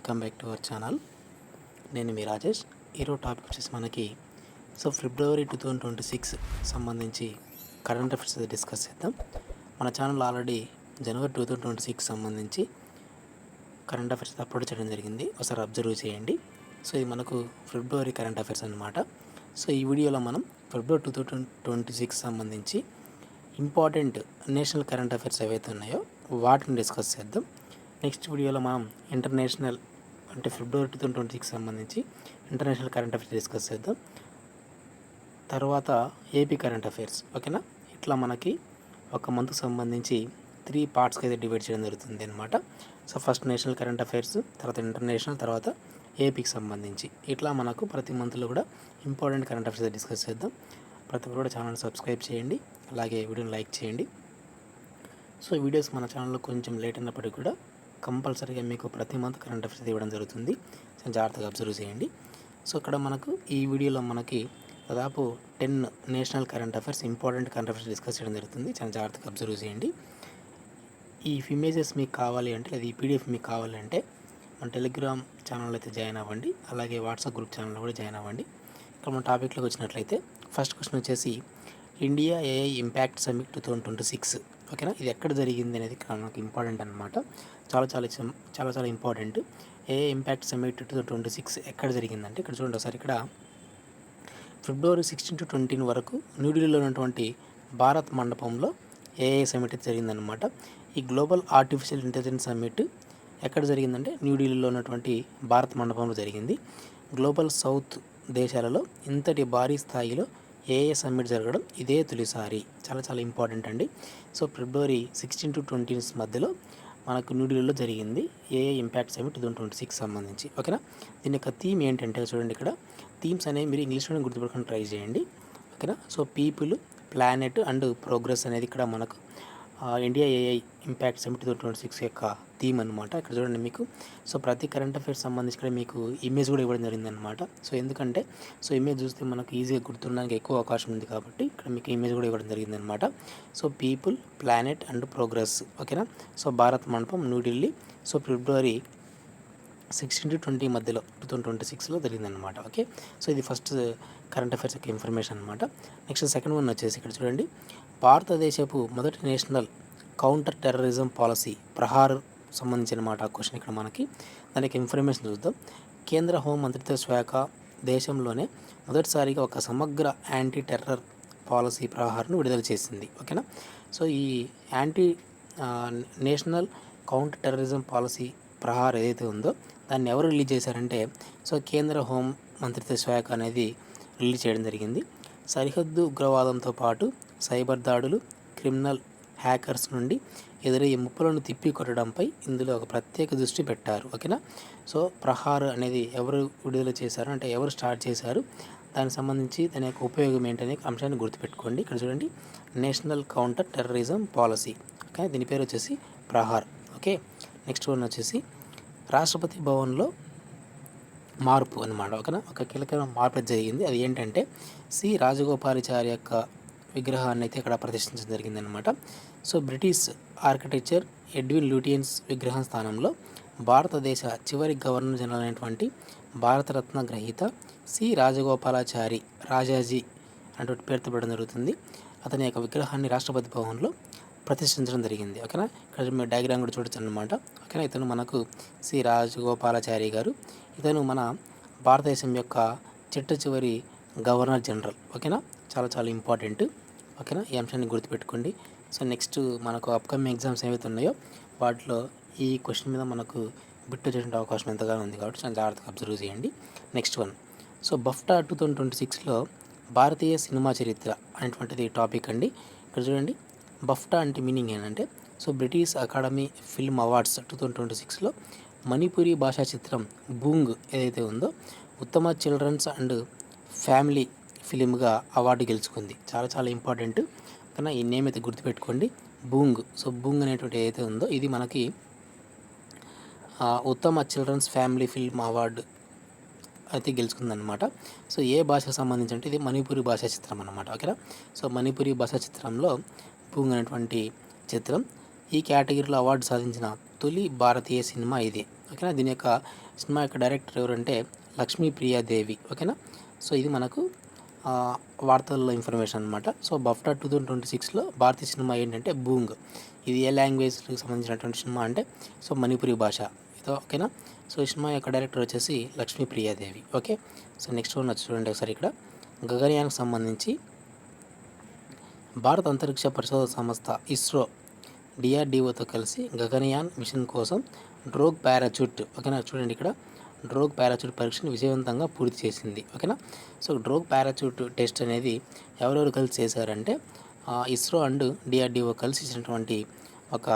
Welcome back to our channel. నేను మీ రాజేష్. ఈరోజు topic వచ్చేసి మనకి ఫిబ్రవరి 2026 సంబంధించి కరెంట్ అఫైర్స్ డిస్కస్ చేద్దాం. మన ఛానల్ ఆల్రెడీ జనవరి 2026 సంబంధించి కరెంట్ అఫైర్స్ అప్లోడ్ చేయడం జరిగింది. ఒకసారి అబ్జర్వ్ చేయండి. ఇది మనకు ఫిబ్రవరి కరెంట్ అఫైర్స్ అన్నమాట. ఈ వీడియోలో మనం ఫిబ్రవరి 2026 సంబంధించి ఇంపార్టెంట్ నేషనల్ కరెంట్ అఫైర్స్ ఏవైతే ఉన్నాయో వాటిని డిస్కస్ చేద్దాం. నెక్స్ట్ వీడియోలో మనం ఇంటర్నేషనల్ అంటే ఫిబ్రవరి 2026 సంబంధించి ఇంటర్నేషనల్ కరెంట్ అఫైర్స్ డిస్కస్ చేద్దాం. తర్వాత ఏపీ కరెంట్ అఫైర్స్, ఓకేనా. ఇట్లా మనకి ఒక మంత్కి సంబంధించి 3 పార్ట్స్కి అయితే డివైడ్ చేయడం జరుగుతుంది అనమాట. ఫస్ట్ నేషనల్ కరెంట్ అఫైర్స్, తర్వాత ఇంటర్నేషనల్, తర్వాత ఏపీకి సంబంధించి ఇట్లా మనకు ప్రతి మంత్లో కూడా ఇంపార్టెంట్ కరెంట్ అఫైర్స్ డిస్కస్ చేద్దాం. ప్రతి ఒక్కరు కూడా ఛానల్ సబ్స్క్రైబ్ చేయండి, అలాగే వీడియోని లైక్ చేయండి. వీడియోస్ మన ఛానల్లో కొంచెం లేట్ అయినప్పటికీ కూడా కంపల్సరీగా మీకు ప్రతి మంత్ కరెంట్ అఫైర్స్ ఇవ్వడం జరుగుతుంది. జాగ్రత్తగా అబ్జర్వ్ చేయండి. ఇక్కడ మనకు ఈ వీడియోలో మనకి దాదాపు 10 national current affairs, important current affairs discuss చేయడం జరుగుతుంది. చాలా జాగ్రత్తగా అబ్జర్వ్ చేయండి. ఈ ఇమేజెస్ మీకు కావాలి అంటే, లేదా ఈ పీడిఎఫ్ మీకు కావాలంటే మన టెలిగ్రామ్ ఛానల్ అయితే జాయిన్ అవ్వండి, అలాగే వాట్సాప్ గ్రూప్ ఛానల్లో కూడా జాయిన్ అవ్వండి. ఇక్కడ మన టాపిక్లోకి వచ్చినట్లయితే ఫస్ట్ క్వశ్చన్ వచ్చేసి ఇండియా ఏఐ ఇంపాక్ట్ సమ్మిట్ 2026, ఓకేనా. ఇది ఎక్కడ జరిగింది అనేది ఇక్కడ మనకు ఇంపార్టెంట్ అనమాట. చాలా ఇంపార్టెంట్. ఏఐ ఇంపాక్ట్ సమ్మిట్ 2026 ఎక్కడ జరిగిందంటే ఇక్కడ చూడండి ఒకసారి. ఇక్కడ ఫిబ్రవరి 16 to 20 వరకు న్యూఢిల్లీలో ఉన్నటువంటి భారత్ మండపంలో ఏఐ సమ్మిట్ జరిగిందనమాట. ఈ గ్లోబల్ ఆర్టిఫిషియల్ ఇంటెలిజెన్స్ సమ్మిట్ ఎక్కడ జరిగిందంటే న్యూఢిల్లీలో ఉన్నటువంటి భారత్ మండపంలో జరిగింది. గ్లోబల్ సౌత్ దేశాలలో ఇంతటి భారీ స్థాయిలో ఏఐ సమ్మిట్ జరగడం ఇదే తొలిసారి. చాలా ఇంపార్టెంట్ అండి. ఫిబ్రవరి 16 to 20 మధ్యలో మనకు న్యూఢిల్లీలో జరిగింది ఏఐ ఇంపాక్ట్ సమ్మిట్ 2026 సంబంధించి, ఓకేనా. దీని యొక్క థీమ్ ఏంటంటే చూడండి, ఇక్కడ థీమ్స్ అనేవి మీరు ఇంగ్లీష్లోనే గుర్తుపెట్టుకొని ట్రై చేయండి, ఓకేనా. పీపుల్, ప్లానెట్ అండ్ ప్రోగ్రెస్ అనేది ఇక్కడ మనకు ఇండియా ఏఐ ఇంపాక్ట్ సమ్మిట్ 2026 యొక్క థీమ్ అనమాట. ఇక్కడ చూడండి మీకు ప్రతి కరెంట్ అఫైర్స్ సంబంధించి ఇక్కడ మీకు ఇమేజ్ కూడా ఇవ్వడం జరిగిందనమాట. ఎందుకంటే ఇమేజ్ చూస్తే మనకు ఈజీగా గుర్తుండడానికి ఎక్కువ అవకాశం ఉంది కాబట్టి ఇక్కడ మీకు ఇమేజ్ కూడా ఇవ్వడం జరిగిందనమాట. పీపుల్, ప్లానెట్ అండ్ ప్రోగ్రెస్, ఓకేనా. భారత్ మండపం, న్యూఢిల్లీ. ఫిబ్రవరి 16 to 20 మధ్యలో 2026లో జరిగిందనమాట, ఓకే. ఇది ఫస్ట్ కరెంట్ అఫైర్స్ యొక్క ఇన్ఫర్మేషన్ అనమాట. నెక్స్ట్ సెకండ్ వన్ వచ్చేసి ఇక్కడ చూడండి, భారతదేశపు మొదటి national counter terrorism policy Prahar సంబంధించిన మాట క్వశ్చన్ ఇక్కడ మనకి. దానికి ఇన్ఫర్మేషన్ చూద్దాం. కేంద్ర హోం మంత్రిత్వ శాఖ దేశంలోనే మొదటిసారిగా ఒక సమగ్ర యాంటీ టెర్రర్ పాలసీ ప్రహార్ను విడుదల చేసింది, ఓకేనా. ఈ anti national counter terrorism policy Prahar ఏదైతే ఉందో దాన్ని ఎవరు రిలీజ్ చేశారంటే కేంద్ర హోం మంత్రిత్వ శాఖ అనేది రిలీజ్ చేయడం జరిగింది. సరిహద్దు ఉగ్రవాదంతో పాటు సైబర్ దాడులు, క్రిమినల్ హ్యాకర్స్ నుండి ఎదురయ్యే ముప్పులను తిప్పికొట్టడంపై ఇందులో ఒక ప్రత్యేక దృష్టి పెట్టారు, ఓకేనా. ప్రహార్ అనేది ఎవరు విడుదల చేశారు అంటే ఎవరు స్టార్ట్ చేశారు, దానికి సంబంధించి దాని యొక్క ఉపయోగం ఏంటనే అంశాన్ని గుర్తుపెట్టుకోండి. ఇక్కడ చూడండి, national counter terrorism policy, okay. దీని పేరు వచ్చేసి ప్రహార్, ఓకే. నెక్స్ట్ వన్ వచ్చేసి రాష్ట్రపతి భవన్లో మార్పు అన్నమాట, ఓకేనా. ఒక కీలకమైన మార్పు జరిగింది. అది ఏంటంటే సి రాజగోపాలాచారి యొక్క విగ్రహాన్ని అయితే ఇక్కడ ప్రతిష్ఠించడం జరిగిందనమాట. బ్రిటిష్ ఆర్కిటెక్చర్ ఎడ్విన్ లూటియన్స్ విగ్రహం స్థానంలో భారతదేశ చివరి గవర్నర్ జనరల్ అయినటువంటి భారతరత్న గ్రహీత సి రాజగోపాలాచారి, రాజాజీ అంటూ పేరుతో పెట్టడం జరుగుతుంది. అతని యొక్క విగ్రహాన్ని రాష్ట్రపతి భవన్లో ప్రతిష్ఠించడం జరిగింది, ఓకేనా. ఇక్కడ మీరు డయాగ్రామ్ కూడా చూడొచ్చు అనమాట, ఓకేనా. ఇతను మనకు సి రాజగోపాలాచారి గారు. ఇతను మన భారతదేశం యొక్క చిట్ట చివరి గవర్నర్ జనరల్, ఓకేనా. చాలా ఇంపార్టెంట్, ఓకేనా. ఈ అంశాన్ని గుర్తుపెట్టుకోండి. నెక్స్ట్ మనకు అప్కమింగ్ ఎగ్జామ్స్ ఏవైతే ఉన్నాయో వాటిలో ఈ క్వశ్చన్ మీద మనకు బిట్ వచ్చేటువంటి అవకాశం ఎంతగానో ఉంది కాబట్టి చాలా జాగ్రత్తగా అబ్జర్వ్ చేయండి. నెక్స్ట్ వన్, బఫ్టా 2026లో భారతీయ సినిమా చరిత్ర అనేటువంటిది టాపిక్ అండి. ఇక్కడ చూడండి, బఫ్టా అంటే మీనింగ్ ఏంటంటే బ్రిటిష్ అకాడమీ ఫిల్మ్ అవార్డ్స్ 2026లో మణిపురి భాషా చిత్రం బూంగ్ ఏదైతే ఉందో ఉత్తమ చిల్డ్రన్స్ అండ్ ఫ్యామిలీ ఫిలింగా అవార్డు గెలుచుకుంది. చాలా ఇంపార్టెంట్, కానీ ఈ నేమ్ అయితే గుర్తుపెట్టుకోండి, బూంగ్. బూంగ్ అనేటువంటి ఏదైతే ఉందో ఇది మనకి ఉత్తమ చిల్డ్రన్స్ ఫ్యామిలీ ఫిల్మ్ అవార్డు అయితే గెలుచుకుందనమాట. ఏ భాషకు సంబంధించి అంటే ఇది మణిపురి భాషా చిత్రం అన్నమాట, ఓకేనా. మణిపురి భాషా చిత్రంలో బూంగ్ అనేటువంటి చిత్రం ఈ కేటగిరీలో అవార్డు సాధించిన తొలి భారతీయ సినిమా ఇది. ఓకేనా. దీని యొక్క సినిమా యొక్క డైరెక్టర్ ఎవరంటే లక్ష్మీప్రియాదేవి. ఓకేనా. సో ఇది మనకు వార్తల్లో ఇన్ఫర్మేషన్ అనమాట. సో బఫ్టా 2026లో భారతీయ సినిమా ఏంటంటే బూంగ్. ఇది ఏ లాంగ్వేజ్కి సంబంధించినటువంటి సినిమా అంటే సో మణిపురి భాష ఇదో. ఓకేనా. సో ఈ సినిమా యొక్క డైరెక్టర్ వచ్చేసి లక్ష్మీప్రియాదేవి. ఓకే. సో నెక్స్ట్ వన్ వచ్చి చూడండి ఒకసారి. ఇక్కడ గగనయాన్కి సంబంధించి భారత అంతరిక్ష పరిశోధన సంస్థ ఇస్రో డిఆర్డిఓతో కలిసి గగనయాన్ మిషన్ కోసం డ్రోగ్ పారాచూట్. ఓకేనా. చూడండి ఇక్కడ డ్రోగ్ పారాచూట్ పరీక్షను విజయవంతంగా పూర్తి చేసింది. ఓకేనా. సో డ్రోగ్ పారాచూట్ టెస్ట్ అనేది ఎవరెవరు కలిసి చేశారంటే ఇస్రో అండ్ డిఆర్డిఓ కలిసి ఇచ్చినటువంటి ఒక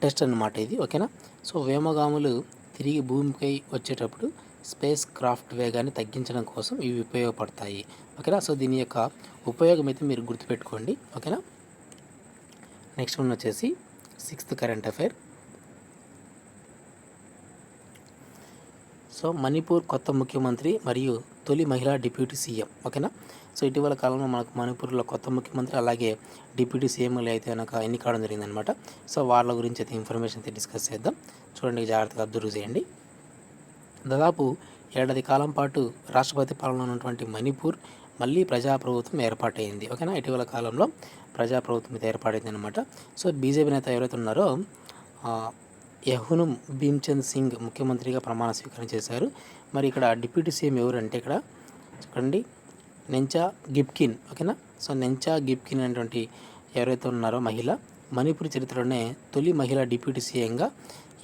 టెస్ట్ అన్నమాట ఇది. ఓకేనా. సో వ్యోమగాములు తిరిగి భూమిపై వచ్చేటప్పుడు స్పేస్ క్రాఫ్ట్ వేగాన్ని తగ్గించడం కోసం ఇవి ఉపయోగపడతాయి. ఓకేనా. సో దీని యొక్క ఉపయోగం అయితే మీరు గుర్తుపెట్టుకోండి. ఓకేనా. నెక్స్ట్ వన్ వచ్చేసి 6th current affair. So Manipur కొత్త ముఖ్యమంత్రి మరియు తొలి మహిళా డిప్యూటీ సీఎం. ఓకేనా. సో ఇటీవల కాలంలో మనకు మణిపూర్లో కొత్త ముఖ్యమంత్రి అలాగే డిప్యూటీ సీఎంలు అయితే కనుక ఎన్నికవడం జరిగిందనమాట. సో వాళ్ళ గురించి అయితే ఇన్ఫర్మేషన్ అయితే డిస్కస్ చేద్దాం. చూడండి, జాగ్రత్తగా అబ్జర్వ్ చేయండి. దాదాపు ఏడాది కాలం పాటు రాష్ట్రపతి పాలన ఉన్నటువంటి మణిపూర్ మళ్ళీ ప్రజాప్రభుత్వం ఏర్పాటైంది. ఓకేనా. ఇటీవల కాలంలో ప్రజాప్రభుత్వం అయితే ఏర్పాటైంది అనమాట. సో బీజేపీ నేత ఎవరైతే ఉన్నారో యహునుం భీమ్చంద్ సింగ్ ముఖ్యమంత్రిగా ప్రమాణ స్వీకారం చేశారు. మరి ఇక్కడ డిప్యూటీ సీఎం ఎవరంటే ఇక్కడ చూడండి నెంచా గిప్కిన్. ఓకేనా. సో నెంచా గిప్కిన్ అనేటువంటి ఎవరైతే ఉన్నారో మహిళ మణిపూర్ చరిత్రలోనే తొలి మహిళా డిప్యూటీ సీఎంగా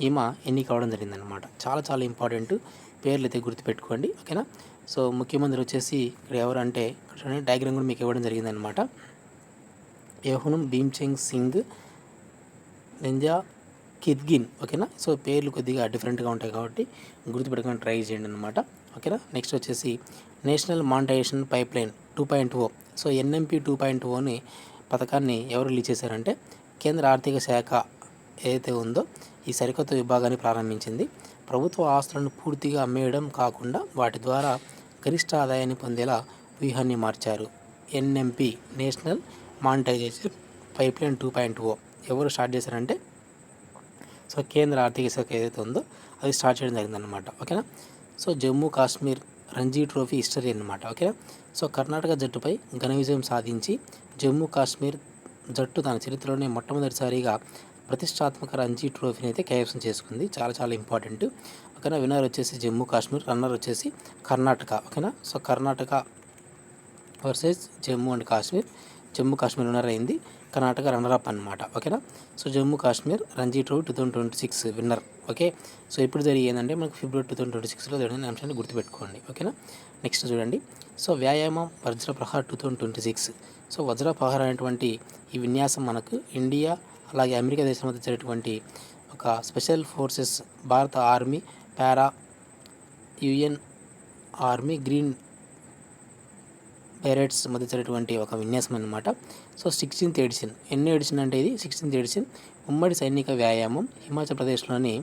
ఈమె ఎన్నికవడం జరిగిందనమాట. చాలా చాలా ఇంపార్టెంట్ పేర్లు అయితే గుర్తుపెట్టుకోండి. ఓకేనా. సో ముఖ్యమంత్రి వచ్చేసి ఇక్కడ ఎవరంటే చూడండి డయాగ్రామ్ కూడా మీకు ఇవ్వడం జరిగిందనమాట. యహునుం భీమ్చంద్ సింగ్ నెంజా కిద్గిన్. ఓకేనా. సో పేర్లు కొద్దిగా డిఫరెంట్గా ఉంటాయి కాబట్టి గుర్తుపెట్టుకొని ట్రై చేయండి అనమాట. ఓకేనా. నెక్స్ట్ వచ్చేసి national monetisation pipeline 2.0. So NMP 2.0ని పథకాన్ని ఎవరు రిలీజ్ చేశారంటే కేంద్ర ఆర్థిక శాఖ ఏదైతే ఉందో ఈ సరికొత్త విభాగాన్ని ప్రారంభించింది. ప్రభుత్వ ఆస్తులను పూర్తిగా అమ్మేయడం కాకుండా వాటి ద్వారా గరిష్ట ఆదాయాన్ని పొందేలా వ్యూహాన్ని మార్చారు. ఎన్ఎంపి నేషనల్ మానిటైజేషన్ పైప్లైన్ 2.0 ఎవరు స్టార్ట్ చేశారంటే సో కేంద్ర ఆర్థిక శాఖ ఏదైతే ఉందో అది స్టార్ట్ చేయడం జరిగిందనమాట. ఓకేనా. So Jammu Kashmir Ranji trophy history అనమాట. ఓకేనా. సో కర్ణాటక జట్టుపై ఘన విజయం సాధించి జమ్మూ కాశ్మీర్ జట్టు తన చరిత్రలోనే మొట్టమొదటిసారిగా ప్రతిష్టాత్మక రంజీ ట్రోఫీని అయితే కైవసం చేసుకుంది. చాలా చాలా ఇంపార్టెంట్. ఓకేనా. విన్నర్ వచ్చేసి జమ్మూ కాశ్మీర్, రన్నర్ వచ్చేసి కర్ణాటక. ఓకేనా. So Karnataka versus Jammu and Kashmir. Jammu Kashmir winner అయింది, కర్ణాటక రన్నర్ అప్ అనమాట. ఓకేనా. So Jammu Kashmir Ranji trophy 2026 winner. Okay. So ఇప్పుడు జరిగేందంటే మనకు ఫిబ్రవరి 2026లో జరిగిన అంశాన్ని గుర్తుపెట్టుకోండి. ఓకేనా. నెక్స్ట్ చూడండి. సో వ్యాయామం వజ్ర ప్రహార్ 2026. సో వజ్ర ప్రహార్ అనేటువంటి ఈ విన్యాసం మనకు ఇండియా అలాగే అమెరికా దేశం మధ్య జరిగినటువంటి ఒక స్పెషల్ ఫోర్సెస్ భారత ఆర్మీ, పారా, యుఎన్ ఆర్మీ, గ్రీన్ బెరెట్స్ మధ్య జరిగినటువంటి ఒక విన్యాసం అన్నమాట. So 16th edition. ఎన్నో ఎడిషన్ అంటే ఇది 16th ఎడిషన్ ఉమ్మడి సైనిక వ్యాయామం హిమాచల్ ప్రదేశ్లోని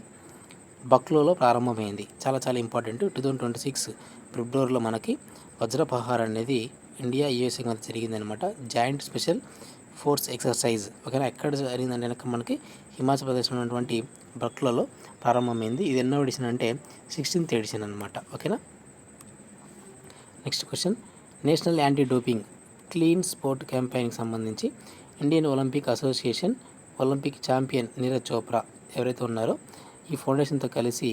బక్లోలో ప్రారంభమైంది. చాలా చాలా ఇంపార్టెంట్. 2026 ఫిబ్రవరిలో మనకి వజ్రపహార్ అనేది ఇండియా యూఎస్ఏ మధ్య జరిగిందనమాట. Joint special force exercise. ఓకేనా. ఎక్కడ జరిగిందంటే కనుక మనకి హిమాచల్ ప్రదేశ్లో ఉన్నటువంటి బక్లోలో ప్రారంభమైంది. ఇది ఎన్నో ఎడిషన్ అంటే 16th ఎడిషన్ అనమాట. ఓకేనా. Next question. National anti doping clean sport క్యాంపెయిన్కి సంబంధించి Indian Olympic Association Olympic champion Neeraj Chopra ఎవరైతే ఉన్నారో ఈ ఫౌండేషన్తో కలిసి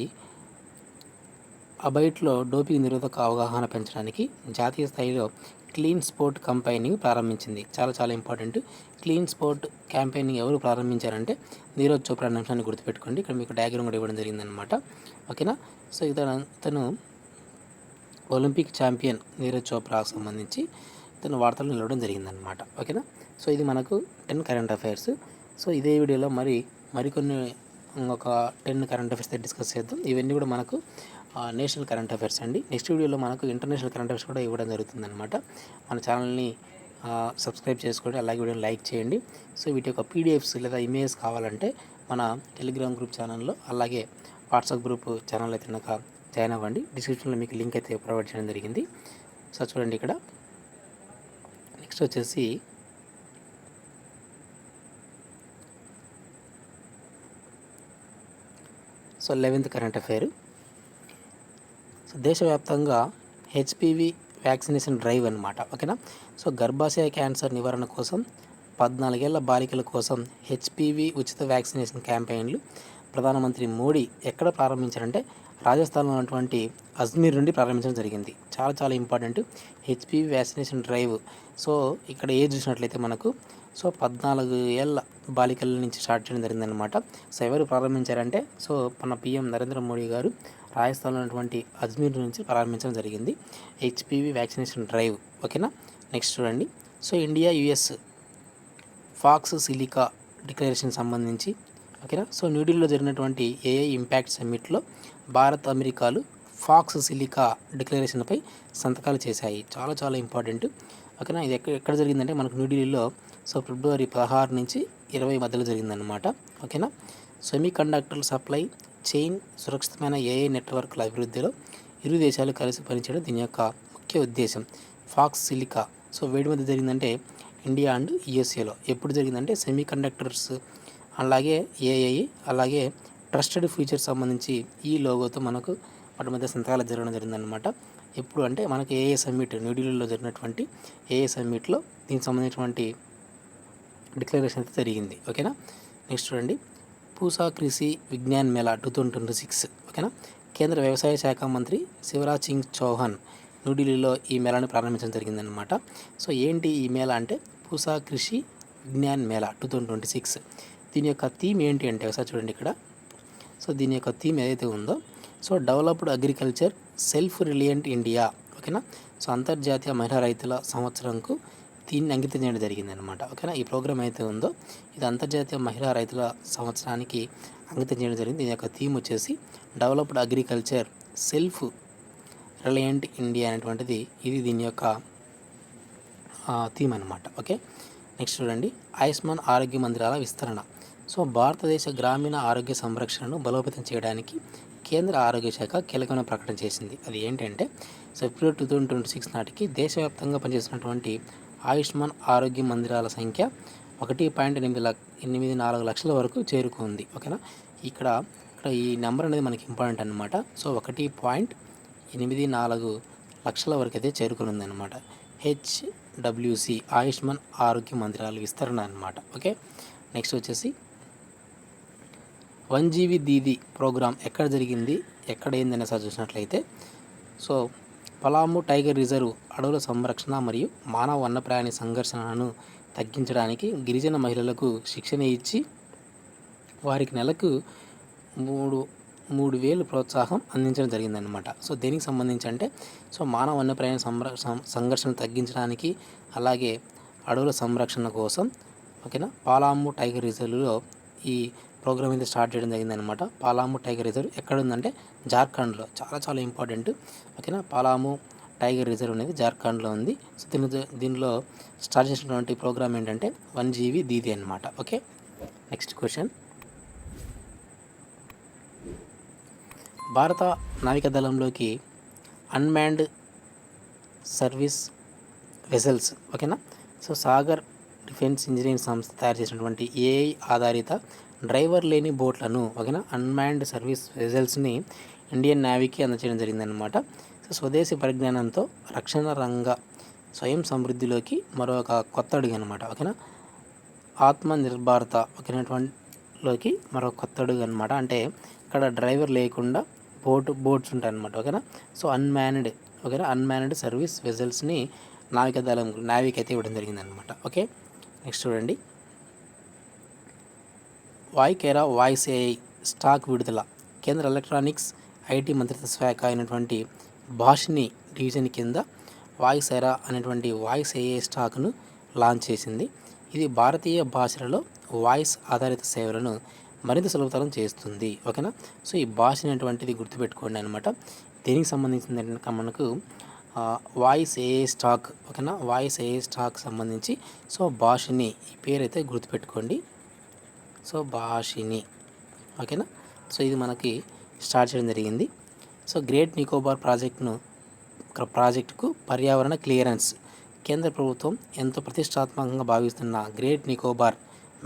అబైట్లో డోపింగ్ నిరోధక అవగాహన పెంచడానికి జాతీయ స్థాయిలో క్లీన్ స్పోర్ట్ క్యాంపెయినింగ్ ప్రారంభించింది. చాలా చాలా ఇంపార్టెంట్. క్లీన్ స్పోర్ట్ క్యాంపెయినింగ్ ఎవరు ప్రారంభించారంటే నీరజ్ చోప్రా అనే అంశాన్ని గుర్తుపెట్టుకోండి. ఇక్కడ మీకు డయాగ్రామ్ కూడా ఇవ్వడం జరిగిందనమాట. ఓకేనా. సో ఇతను ఒలింపిక్ ఛాంపియన్ నీరజ్ చోప్రాకు సంబంధించి ఇతను వార్తలు నిలవడం జరిగిందనమాట. ఓకేనా. సో ఇది మనకు 10 కరెంట్ అఫైర్స్. సో ఇదే వీడియోలో మరికొన్ని ఒక 10 కరెంట్ అఫైర్స్ డిస్కస్ చేద్దాం. ఇవన్నీ కూడా మనకు నేషనల్ కరెంట్ అఫైర్స్ అండి. నెక్స్ట్ వీడియోలో మనకు ఇంటర్నేషనల్ కరెంట్ అఫైర్స్ కూడా ఇవ్వడం జరుగుతుందన్నమాట. మన ఛానల్ని సబ్స్క్రైబ్ చేసుకోండి, అలాగే వీడియోని లైక్ చేయండి. సో వీటి యొక్క పీడిఎఫ్స్ లేదా ఇమేజెస్ కావాలంటే మన టెలిగ్రామ్ గ్రూప్ ఛానల్లో అలాగే వాట్సాప్ గ్రూప్ ఛానల్ అయితే కనుక జాయిన్ అవ్వండి. డిస్క్రిప్షన్లో మీకు లింక్ అయితే ప్రొవైడ్ చేయడం జరిగింది. సో చూడండి ఇక్కడ నెక్స్ట్ వచ్చేసి 11th కరెంట్ అఫైర్. సో దేశవ్యాప్తంగా హెచ్పివి వ్యాక్సినేషన్ డ్రైవ్ అనమాట. ఓకేనా. సో గర్భాశయ క్యాన్సర్ నివారణ కోసం 14 ఏళ్ల బాలికల కోసం హెచ్పివి ఉచిత వ్యాక్సినేషన్ క్యాంపెయిన్లు ప్రధానమంత్రి మోడీ ఎక్కడ ప్రారంభించారంటే రాజస్థాన్లో ఉన్నటువంటి అజ్మీర్ నుండి ప్రారంభించడం జరిగింది. చాలా చాలా important HPV vaccination drive. So ఇక్కడ ఏజ్ చూసినట్లయితే మనకు 14 ఏళ్ళ బాలికల నుంచి స్టార్ట్ చేయడం జరిగిందనమాట. సో ఎవరు ప్రారంభించారంటే మన పిఎం నరేంద్ర మోడీ గారు రాజస్థాన్లో ఉన్నటువంటి అజ్మీర్ నుంచి ప్రారంభించడం జరిగింది హెచ్పివి వ్యాక్సినేషన్ డ్రైవ్. ఓకేనా. నెక్స్ట్ చూడండి. India US Pax Silica declaration సంబంధించి ఓకేనా. న్యూఢిల్లీలో జరిగినటువంటి ఏఐ ఇంపాక్ట్ సమ్మిట్లో భారత్ అమెరికాలు ఫాక్స్ సిలికా డిక్లరేషన్పై సంతకాలు చేశాయి. చాలా చాలా ఇంపార్టెంట్. ఓకేనా. ఇది ఎక్కడ జరిగిందంటే మనకు న్యూఢిల్లీలో ఫిబ్రవరి 16 నుంచి 20 మధ్యలో జరిగిందనమాట. ఓకేనా. సెమీ కండక్టర్ సప్లై చైన్ సురక్షితమైన ఏఐ నెట్వర్క్ల అభివృద్ధిలో ఇరు దేశాలు కలిసి పనిచేయడం దీని యొక్క ముఖ్య ఉద్దేశం. ఫాక్స్ సిలికా వేడి మధ్య జరిగిందంటే ఇండియా అండ్ యుఎస్ఏలో. ఎప్పుడు జరిగిందంటే సెమీ కండక్టర్స్ అలాగే ఏఐ అలాగే ట్రస్టెడ్ ఫ్యూచర్ సంబంధించి ఈ లోగోతో మనకు వాటి మధ్య సంతకాలు జరగడం జరిగిందనమాట. ఎప్పుడు అంటే మనకు ఏఐ సమ్మిట్ న్యూఢిల్లీలో జరిగినటువంటి ఏఐ సమ్మిట్లో దీనికి సంబంధించినటువంటి డిక్లరేషన్ అయితే జరిగింది. ఓకేనా. నెక్స్ట్ చూడండి. పూసా కృషి విజ్ఞాన్ మేళా 2026. ఓకేనా. కేంద్ర వ్యవసాయ శాఖ మంత్రి శివరాజ్ సింగ్ చౌహాన్ న్యూఢిల్లీలో ఈ మేళాను ప్రారంభించడం జరిగిందనమాట. ఏంటి ఈ మేళా అంటే పూసా కృషి విజ్ఞాన్ మేళా 2026. దీని యొక్క థీమ్ ఏంటి అంటే ఒకసారి చూడండి ఇక్కడ. దీని యొక్క థీమ్ ఏదైతే ఉందో developed agriculture self reliant India. ఓకేనా. అంతర్జాతీయ మహిళా రైతుల సంవత్సరంకు దీన్ని అంకితం చేయడం జరిగిందనమాట. ఓకేనా. ఈ ప్రోగ్రామ్ అయితే ఉందో ఇది అంతర్జాతీయ మహిళా రైతుల సంవత్సరానికి అంకితం చేయడం జరిగింది. దీని యొక్క థీమ్ వచ్చేసి developed agriculture self reliant India అనేటువంటిది ఇది దీని యొక్క థీమ్ అనమాట. ఓకే. నెక్స్ట్ చూడండి. ఆయుష్మాన్ ఆరోగ్య మందిరాల విస్తరణ. భారతదేశ గ్రామీణ ఆరోగ్య సంరక్షణను బలోపేతం చేయడానికి కేంద్ర ఆరోగ్య శాఖ కీలకమైన ప్రకటన చేసింది. అది ఏంటంటే ఫిబ్రవరి 2026 నాటికి దేశవ్యాప్తంగా పనిచేస్తున్నటువంటి ఆయుష్మాన్ ఆరోగ్య మందిరాల సంఖ్య 1.84 లక్షల వరకు చేరుకుంది. ఓకేనా. ఇక్కడ ఈ నెంబర్ అనేది మనకి ఇంపార్టెంట్ అనమాట. 1.84 లక్షల వరకు అయితే చేరుకుని అనమాట. హెచ్డబ్ల్యూసి ఆయుష్మాన్ ఆరోగ్య మందిరాల విస్తరణ అనమాట. ఓకే. నెక్స్ట్ వచ్చేసి 1GB దీదీ ప్రోగ్రాం ఎక్కడ జరిగింది ఎక్కడ ఏందని సార్ చూసినట్లయితే పలాము టైగర్ రిజర్వ్ అడవుల సంరక్షణ మరియు మానవ వన్యప్రాణి సంఘర్షణను తగ్గించడానికి గిరిజన మహిళలకు శిక్షణ ఇచ్చి వారికి నెలకు 3,000 ప్రోత్సాహం అందించడం జరిగిందనమాట. దేనికి సంబంధించి అంటే మానవ వన్యప్రాణి సంఘర్షణ తగ్గించడానికి అలాగే అడవుల సంరక్షణ కోసం ఓకేనా పాలాము టైగర్ రిజర్వ్లో ఈ ప్రోగ్రామ్ అయితే స్టార్ట్ చేయడం జరిగిందనమాట. పాలాము టైగర్ రిజర్వ్ ఎక్కడ ఉందంటే జార్ఖండ్లో. చాలా చాలా ఇంపార్టెంట్. ఓకేనా. పాలాము టైగర్ రిజర్వ్ అనేది జార్ఖండ్లో ఉంది. దీనిలో స్టార్ట్ చేసినటువంటి ప్రోగ్రామ్ ఏంటంటే 1GB దీదీ అనమాట. ఓకే. Next question. భారత నావికాదళంలోకి అన్మాన్డ్ సర్వీస్ వెసల్స్ ఓకేనా. సాగర్ డిఫెన్స్ ఇంజనీరింగ్ సంస్థ తయారు చేసినటువంటి ఏఐ ఆధారిత డ్రైవర్ లేని బోట్లను ఓకేనా అన్మాన్డ్ సర్వీస్ వెజల్స్ని ఇండియన్ నేవీకి అందచేయడం జరిగిందనమాట. స్వదేశీ పరిజ్ఞానంతో రక్షణ రంగ స్వయం సమృద్ధిలోకి మరొక కొత్త అడుగు అనమాట. ఓకేనా. ఆత్మ నిర్భరత ఓకేనటువంటిలోకి మరొక కొత్త అడుగు అనమాట. అంటే ఇక్కడ డ్రైవర్ లేకుండా బోట్స్ ఉంటాయి అనమాట. ఓకేనా. అన్మాన్డ్ ఓకేనా అన్మాన్డ్ సర్వీస్ వెజల్స్ని నేవీకి అయితే ఇవ్వడం జరిగిందనమాట. ఓకే. నెక్స్ట్ చూడండి. వాయ్కేరా వాయిస్ ఏఐ స్టాక్ విడుదల. కేంద్ర ఎలక్ట్రానిక్స్ ఐటీ మంత్రిత్వ శాఖ అయినటువంటి భాషిని డివిజన్ కింద వాయ్సేరా అనేటువంటి వాయిస్ ఏఐ స్టాక్ను లాంచ్ చేసింది. ఇది భారతీయ భాషలలో వాయిస్ ఆధారిత సేవలను మరింత సులభతరం చేస్తుంది. ఓకేనా. ఈ భాష అనేటువంటిది గుర్తుపెట్టుకోండి అనమాట. దీనికి సంబంధించింది ఏంటంటే మనకు వాయిస్ ఏఐ స్టాక్ ఓకేనా వాయిస్ ఏఐ స్టాక్ సంబంధించి భాషిని ఈ పేరు అయితే గుర్తుపెట్టుకోండి. భాషిని ఓకేనా. ఇది మనకి స్టార్ట్ చేయడం జరిగింది. గ్రేట్ నికోబార్ ప్రాజెక్టుకు పర్యావరణ క్లియరెన్స్. కేంద్ర ప్రభుత్వం ఎంతో ప్రతిష్టాత్మకంగా భావిస్తున్న గ్రేట్ నికోబార్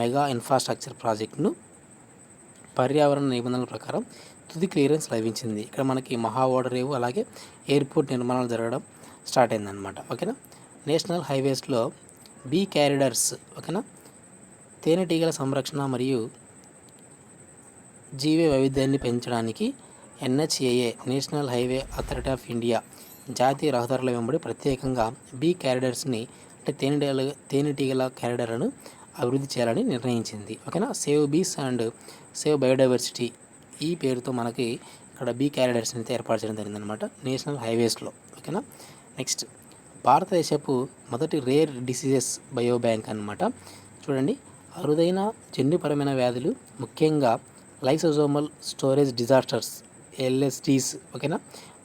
మెగా ఇన్ఫ్రాస్ట్రక్చర్ ప్రాజెక్టును పర్యావరణ నిబంధనల ప్రకారం తుది క్లియరెన్స్ లభించింది. ఇక్కడ మనకి మహా ఓడరేవు అలాగే ఎయిర్పోర్ట్ నిర్మాణాలు జరగడం స్టార్ట్ అయిందనమాట. ఓకేనా. నేషనల్ హైవేస్లో బీ క్యారిడర్స్ ఓకేనా తేనెటీగల సంరక్షణ మరియు జీవ వైవిధ్యాన్ని పెంచడానికి NHAA national highway authority of India జాతీయ రహదారుల వెంబడి ప్రత్యేకంగా బీ క్యారిడర్స్ని అంటే తేనెటీగల క్యారిడర్లను అభివృద్ధి చేయాలని నిర్ణయించింది. ఓకేనా. Save bees and save biodiversity ఈ పేరుతో మనకి ఇక్కడ బీ క్యారిడర్స్ అయితే ఏర్పాటు చేయడం జరిగిందనమాట నేషనల్ హైవేస్లో. ఓకేనా. నెక్స్ట్ భారతదేశపు మొదటి రేర్ డిసీజెస్ బయో బ్యాంక్ అనమాట. చూడండి, అరుదైన జన్యుపరమైన వ్యాధులు ముఖ్యంగా లైసోజోమల్ స్టోరేజ్ డిజాస్టర్స్ ఎల్ఎస్డీస్ ఓకేనా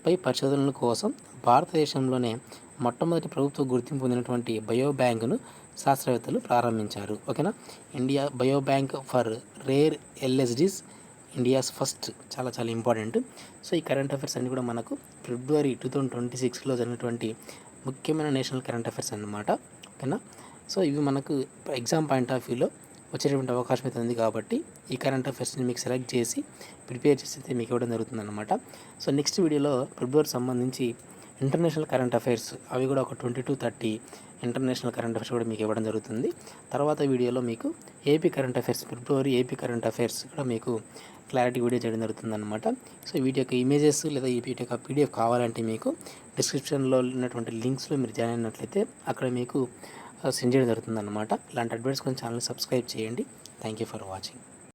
పై పరిశోధనల కోసం భారతదేశంలోనే మొట్టమొదటి ప్రభుత్వ గుర్తింపు పొందినటువంటి బయో బ్యాంకును శాస్త్రవేత్తలు ప్రారంభించారు. ఓకేనా. India bio bank for rare LSDs India's first చాలా చాలా ఇంపార్టెంట్. సో ఈ కరెంట్ అఫైర్స్ అన్నీ కూడా మనకు ఫిబ్రవరి 2026లో జరిగినటువంటి ముఖ్యమైన నేషనల్ కరెంట్ అఫైర్స్ అన్నమాట. ఓకేనా. సో ఇవి మనకు ఎగ్జామ్ పాయింట్ ఆఫ్ వ్యూలో వచ్చేటువంటి అవకాశం అయితే ఉంది కాబట్టి ఈ కరెంట్ అఫైర్స్ని మీకు సెలెక్ట్ చేసి ప్రిపేర్ చేసి అయితే మీకు ఇవ్వడం జరుగుతుందన్నమాట. సో నెక్స్ట్ వీడియోలో ఫిబ్రవరి సంబంధించి ఇంటర్నేషనల్ కరెంట్ అఫైర్స్ అవి కూడా ఒక 20-30 ఇంటర్నేషనల్ కరెంట్ అఫైర్స్ కూడా మీకు ఇవ్వడం జరుగుతుంది. తర్వాత వీడియోలో మీకు ఏపీ కరెంట్ అఫైర్స్ ఫిబ్రవరి ఏపీ కరెంట్ అఫైర్స్ కూడా మీకు క్లారిటీ వీడియో చేయడం జరుగుతుందన్నమాట. సో వీటి యొక్క ఇమేజెస్ లేదా వీటి యొక్క పీడిఎఫ్ కావాలంటే మీకు డిస్క్రిప్షన్లో ఉన్నటువంటి లింక్స్లో మీరు జాయిన్ అయినట్లయితే అక్కడ మీకు సెండ్ చేయడం జరుగుతుందన్నమాట. ఇలాంటి అడ్వర్ట్స్ కొంచెం ఛానల్ సబ్స్క్రైబ్ చేయండి. Thank you for watching.